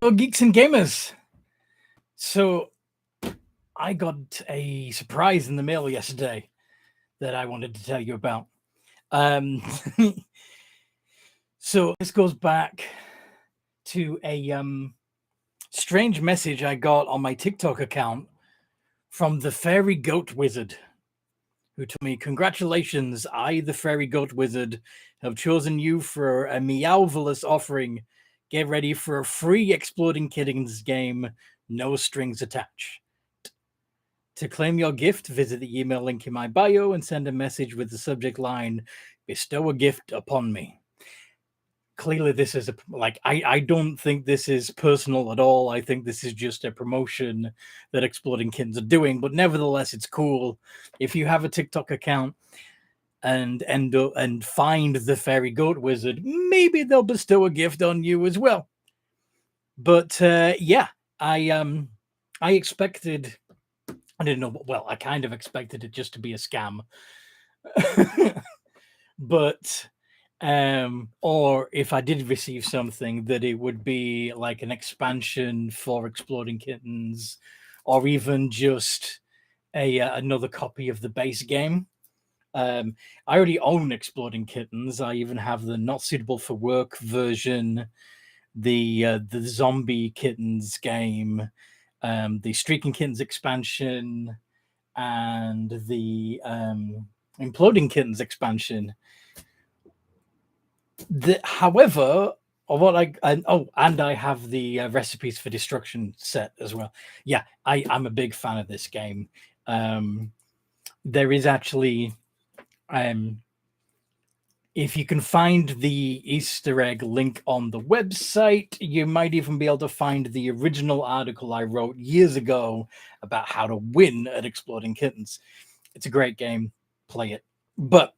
Hello, geeks and gamers. So, I got a surprise in the mail yesterday that I wanted to tell you about. Um, so, this goes back to a strange message I got on my TikTok account from the Fairy Goat Wizard, who told me, "Congratulations, I, the Fairy Goat Wizard, have chosen you for a Meowvelous offering. Get ready for a free Exploding Kittens game, no strings attached. To claim your gift, visit the email link in my bio and send a message with the subject line, bestow a gift upon me." Clearly, this is I don't think this is personal at all. I think this is just a promotion that Exploding Kittens are doing, but nevertheless, it's cool. If you have a TikTok account and end up and find the Fairy Goat Wizard, maybe they'll bestow a gift on you as well. But yeah, I expected, I didn't know. Well, I kind of expected it just to be a scam, but or if I did receive something, that it would be like an expansion for Exploding Kittens, or even just a another copy of the base game. I already own Exploding Kittens. I even have the not suitable for work version, the Zombie Kittens game, the Streaking Kittens expansion, and the Imploding Kittens expansion. However, of what and I have the recipes for destruction set as well. Yeah, I'm a big fan of this game. There is actually, if you can find the Easter egg link on the website, you might even be able to find the original article I wrote years ago about how to win at Exploding Kittens. It's a great game. Play it. But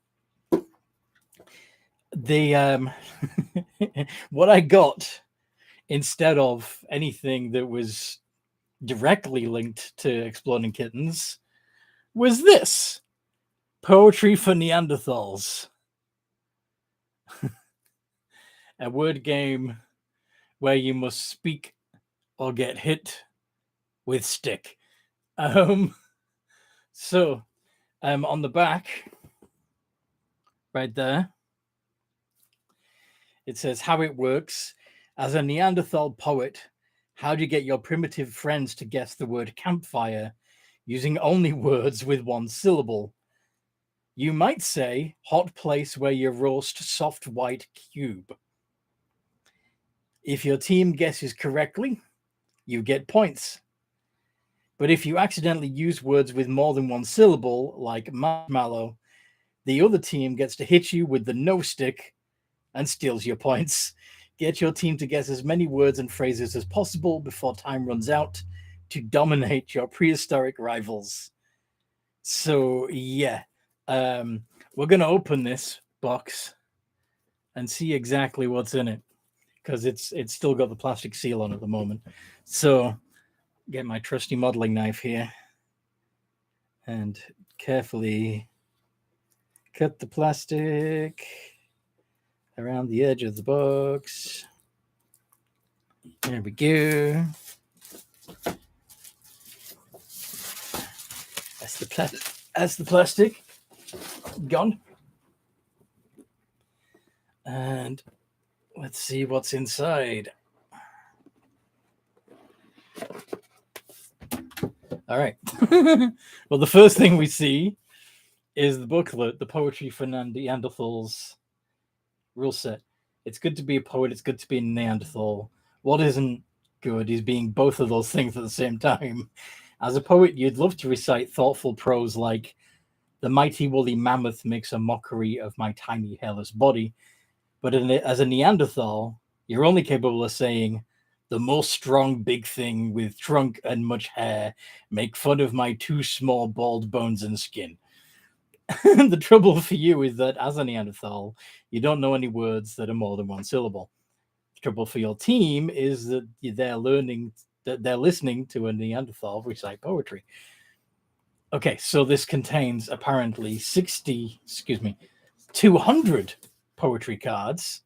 the what I got instead of anything that was directly linked to Exploding Kittens was this: Poetry for Neanderthals. A word game where you must speak or get hit with stick. So on the back, right there, it says how it works. As a Neanderthal poet, how do you get your primitive friends to guess the word campfire using only words with one syllable? You might say hot place where you roast soft white cube. If your team guesses correctly, you get points. But if you accidentally use words with more than one syllable, like marshmallow, the other team gets to hit you with the no stick and steals your points. Get your team to guess as many words and phrases as possible before time runs out to dominate your prehistoric rivals. So yeah, we're gonna open this box and see exactly what's in it, because it's still got the plastic seal on at the moment. So get my trusty modeling knife here and carefully cut the plastic around the edge of the box. There we go. That's the plastic gone. And let's see what's inside. All right. Well, the first thing we see is the booklet, the Poetry for Neanderthals rule set. It's good to be a poet. It's good to be a Neanderthal. What isn't good is being both of those things at the same time. As a poet, you'd love to recite thoughtful prose like, "The mighty woolly mammoth makes a mockery of my tiny hairless body." But as a Neanderthal, you're only capable of saying, "The most strong big thing with trunk and much hair make fun of my too small bald bones and skin." The trouble for you is that as a Neanderthal, you don't know any words that are more than one syllable. The trouble for your team is that they're listening to a Neanderthal recite poetry. Okay, so this contains apparently 200 poetry cards,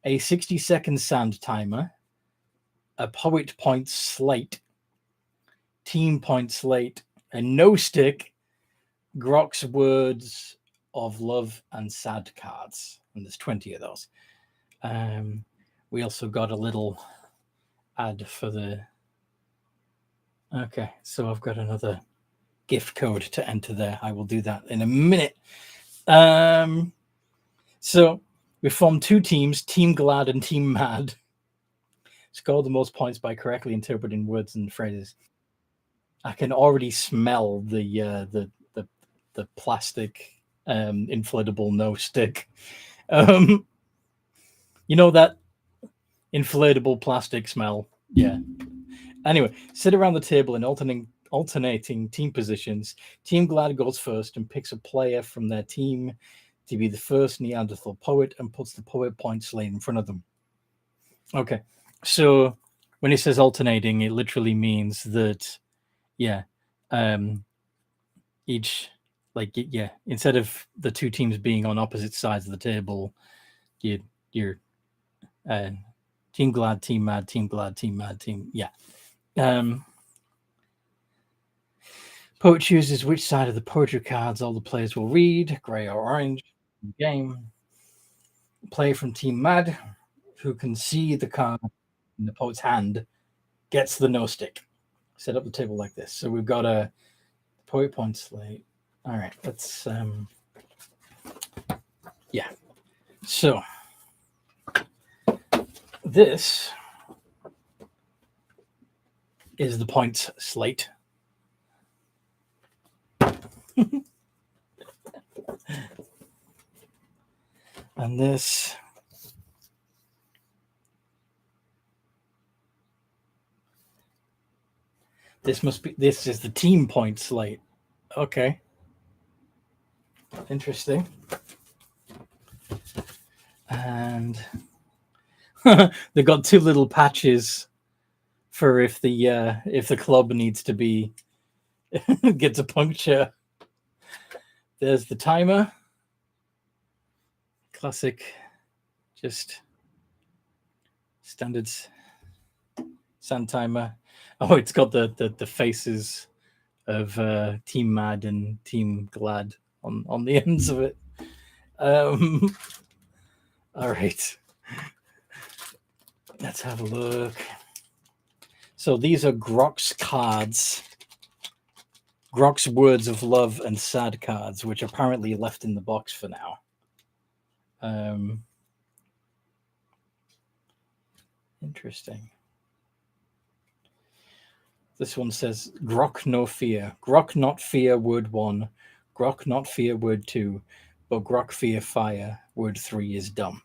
a 60-second sound timer, a poet point slate, team point slate, a no stick, Grok's words of love and sad cards, and there's 20 of those. We also got a little ad for the. Okay, so I've got another gift code to enter there. I will do that in a minute. So we formed two teams, Team Glad and Team Mad. Scored the most points by correctly interpreting words and phrases. I can already smell the plastic inflatable no stick. You know that inflatable plastic smell? Yeah. Anyway, sit around the table in alternating team positions. Team Glad goes first and picks a player from their team to be the first Neanderthal poet and puts the poet point slate in front of them. Okay, so when he says alternating, it literally means that, each, instead of the two teams being on opposite sides of the table, you're Team Glad, Team Mad, Team Glad, Team Mad, Team, Poet chooses which side of the poetry cards all the players will read, grey or orange. Game. Player from Team Mad, who can see the card in the poet's hand, gets the no stick. Set up the table like this. So we've got a poet point slate. All right, let's. So this is the points slate. And this this is the team point slate. Okay. Interesting. And they've got two little patches for if the club needs to be gets a puncture. There's the timer. Classic, just standard sand timer. Oh, it's got the faces of Team Mad and Team Glad on the ends of it. All right. Let's have a look. So these are Grok's cards. Grok's words of love and sad cards, which are apparently left in the box for now. Interesting. This one says Grok no fear. Grok not fear word 1. Grok not fear word 2. But Grok fear fire word 3 is dumb.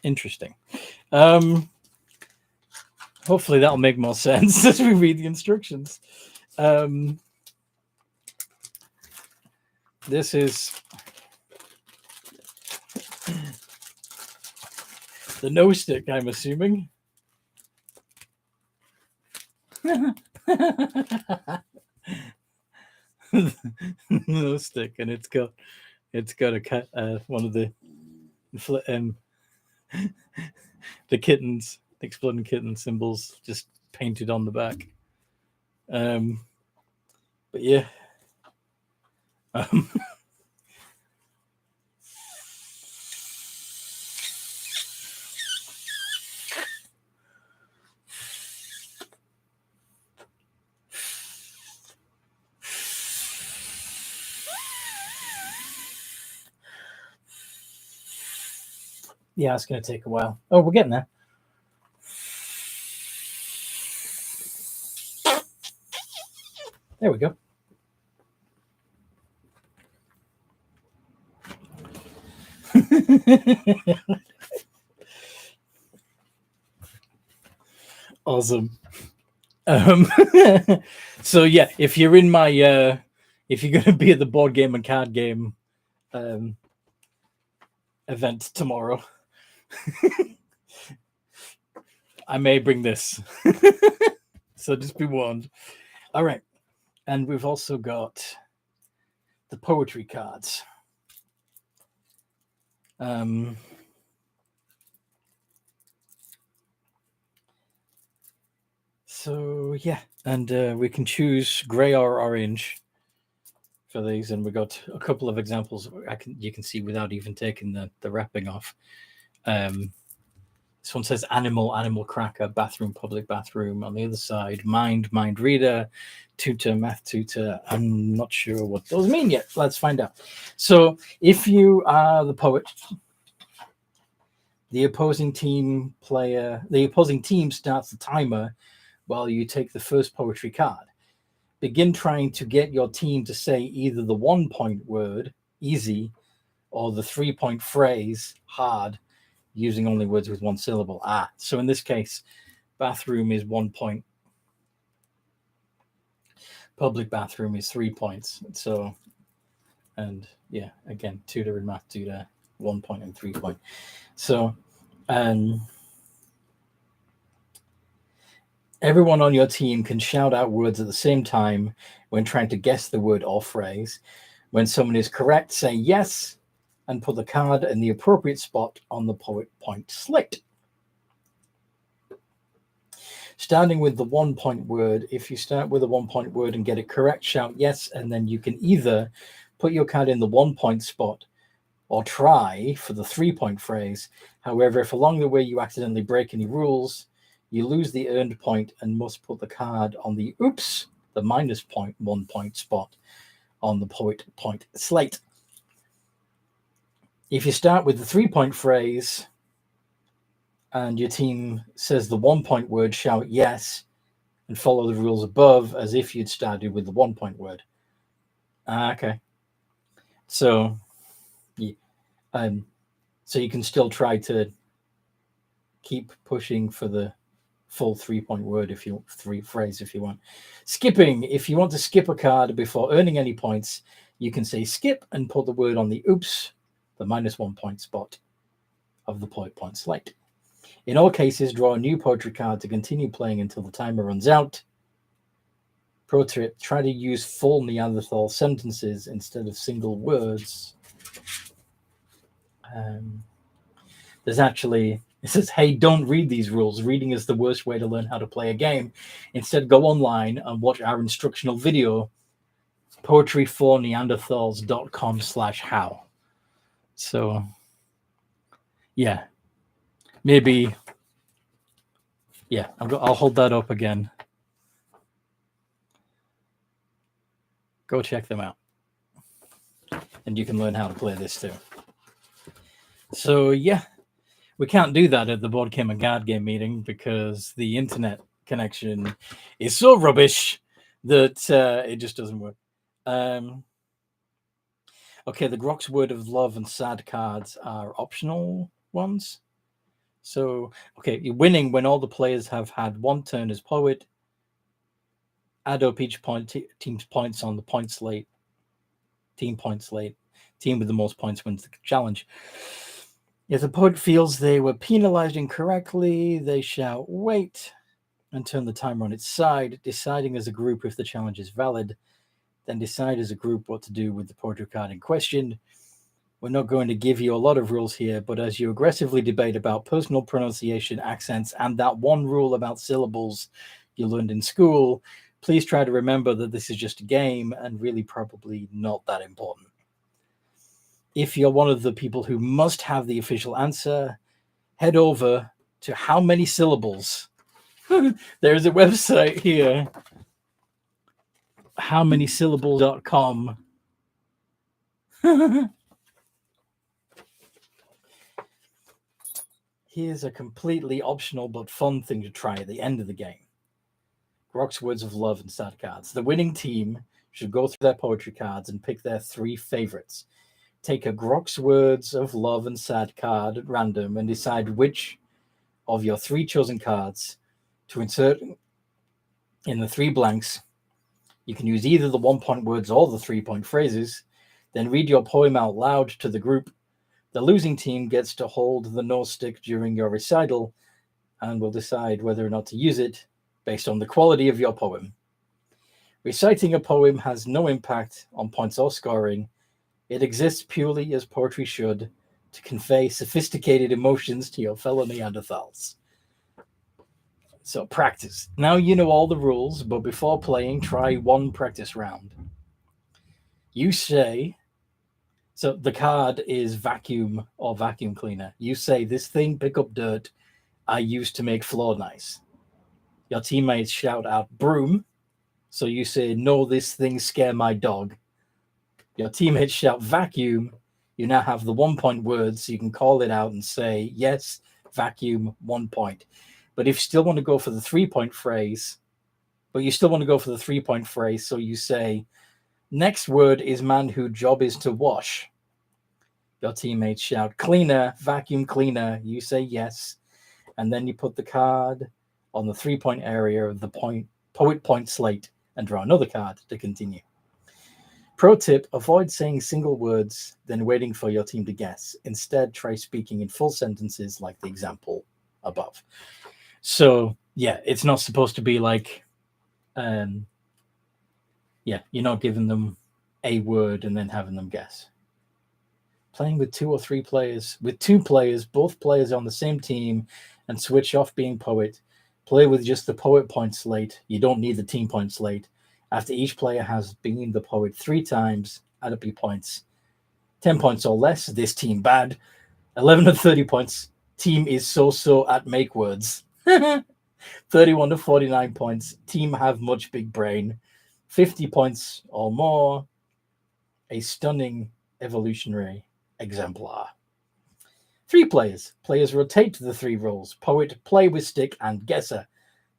Interesting. Hopefully that'll make more sense as we read the instructions. This is the no stick, I'm assuming. No stick, and it's got a one of the kittens, the exploding kitten symbols just painted on the back. But yeah. Yeah, it's going to take a while. Oh, we're getting there. There we go. Awesome. So yeah, if you're in my if you're going to be at the board game and card game event tomorrow, I may bring this. So just be warned. All right. And we've also got the poetry cards. yeah, and we can choose gray or orange for these, and we got a couple of examples you can see without even taking the wrapping off. This one says animal cracker, bathroom, public bathroom. On the other side, mind reader, tutor, math tutor. I'm not sure what those mean yet. Let's find out. So if you are the poet, the opposing team starts the timer while you take the first poetry card. Begin trying to get your team to say either the 1 point word, easy, or the 3 point phrase, hard, using only words with one syllable. So in this case, bathroom is 1 point. Public bathroom is 3 points. So, and yeah, again, tutor and math tutor, 1 point and 3 point. So, everyone on your team can shout out words at the same time when trying to guess the word or phrase. When someone is correct, say yes and put the card in the appropriate spot on the poet point slate. Starting with the 1 point word, if you start with a 1 point word and get it correct, shout yes, and then you can either put your card in the 1 point spot or try for the 3 point phrase. However, if along the way you accidentally break any rules, you lose the earned point and must put the card on the minus 1 point spot on the poet point slate. If you start with the 3 point phrase and your team says the 1 point word, shout yes and follow the rules above as if you'd started with the 1 point word. Okay. So, yeah, so you can still try to keep pushing for the full 3 point word phrase if you want. Skipping. If you want to skip a card before earning any points, you can say skip and put the word on the the minus 1 point spot of the poet point slate. In all cases, draw a new poetry card to continue playing until the timer runs out. Pro tip, try to use full Neanderthal sentences instead of single words. It says, hey, don't read these rules. Reading is the worst way to learn how to play a game. Instead, go online and watch our instructional video, poetryforneanderthals.com/how. So, yeah, maybe, yeah, I'll hold that up again. Go check them out. And you can learn how to play this too. So, yeah, we can't do that at the Board Game and Card Game meeting because the internet connection is so rubbish that it just doesn't work. Okay, the Grok's Word of Love and Sad cards are optional ones. So, okay, you're winning when all the players have had one turn as poet. Add up each team's points on the point slate. Team point slate. Team with the most points wins the challenge. If the poet feels they were penalized incorrectly, they shall wait and turn the timer on its side, deciding as a group if the challenge is valid. Then decide as a group what to do with the poetry card in question. We're not going to give you a lot of rules here, but as you aggressively debate about personal pronunciation, accents, and that one rule about syllables you learned in school, please try to remember that this is just a game and really probably not that important. If you're one of the people who must have the official answer, head over to How Many Syllables. There's a website here, howmanysyllables.com. Here's a completely optional but fun thing to try at the end of the game. Grok's Words of Love and Sad cards. The winning team should go through their poetry cards and pick their 3 favorites. Take a Grok's Words of Love and Sad card at random and decide which of your 3 chosen cards to insert in the 3 blanks. You can use either the 1 point words or the 3 point phrases. Then read your poem out loud to the group. The losing team gets to hold the nose stick during your recital and will decide whether or not to use it based on the quality of your poem. Reciting a poem has no impact on points or scoring. It exists purely as poetry should, to convey sophisticated emotions to your fellow Neanderthals. So practice. Now you know all the rules, but before playing, try one practice round. You say, so the card is vacuum or vacuum cleaner. You say, this thing pick up dirt I used to make floor nice. Your teammates shout out broom. So you say, no, this thing scare my dog. Your teammates shout vacuum. You now have the 1 point word, so you can call it out and say, yes, vacuum, 1 point. But if you still want to go for the 3 point phrase, so you say, next word is man whose job is to wash. Your teammates shout, cleaner, vacuum cleaner. You say yes. And then you put the card on the 3 point area of the poet point slate and draw another card to continue. Pro tip, avoid saying single words, then waiting for your team to guess. Instead, try speaking in full sentences like the example above. So, yeah, it's not supposed to be like, you're not giving them a word and then having them guess. Playing with 2 or 3 players, with 2 players, both players on the same team, and switch off being poet. Play with just the poet point slate. You don't need the team point slate. After each player has been the poet 3 times, add up your points. 10 points or less, this team bad. 11 to 30 points, team is so-so at make words. 31 to 49 points, team have much big brain. 50 points or more, a stunning evolutionary exemplar. 3 players. Players rotate the 3 roles. Poet, play with stick, and guesser.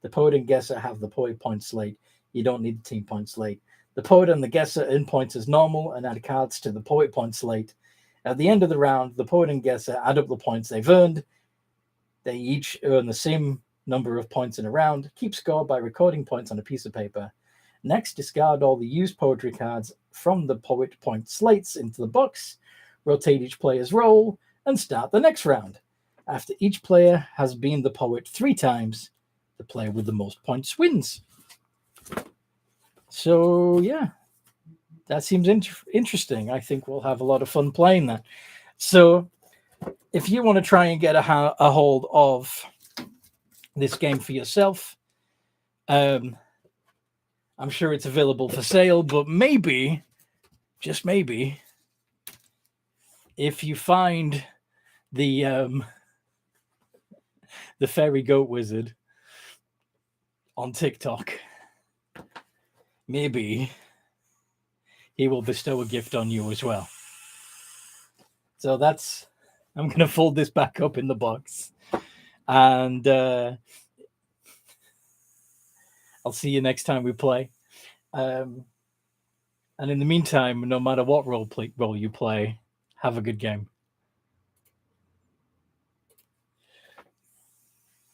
The poet and guesser have the poet point slate. You don't need the team point slate. The poet and the guesser earn points as normal and add cards to the poet point slate. At the end of the round, the poet and guesser add up the points they've earned. They each earn the same number of points in a round. Keep score by recording points on a piece of paper. Next, discard all the used poetry cards from the poet point slates into the box. Rotate each player's role and start the next round. After each player has been the poet 3 times, the player with the most points wins. So, yeah, that seems interesting. I think we'll have a lot of fun playing that. So, if you want to try and get a hold of this game for yourself, I'm sure it's available for sale, but maybe, just maybe, if you find the fairy goat wizard on TikTok, maybe he will bestow a gift on you as well. So I'm going to fold this back up in the box, and I'll see you next time we play. And in the meantime, no matter what role you play, have a good game.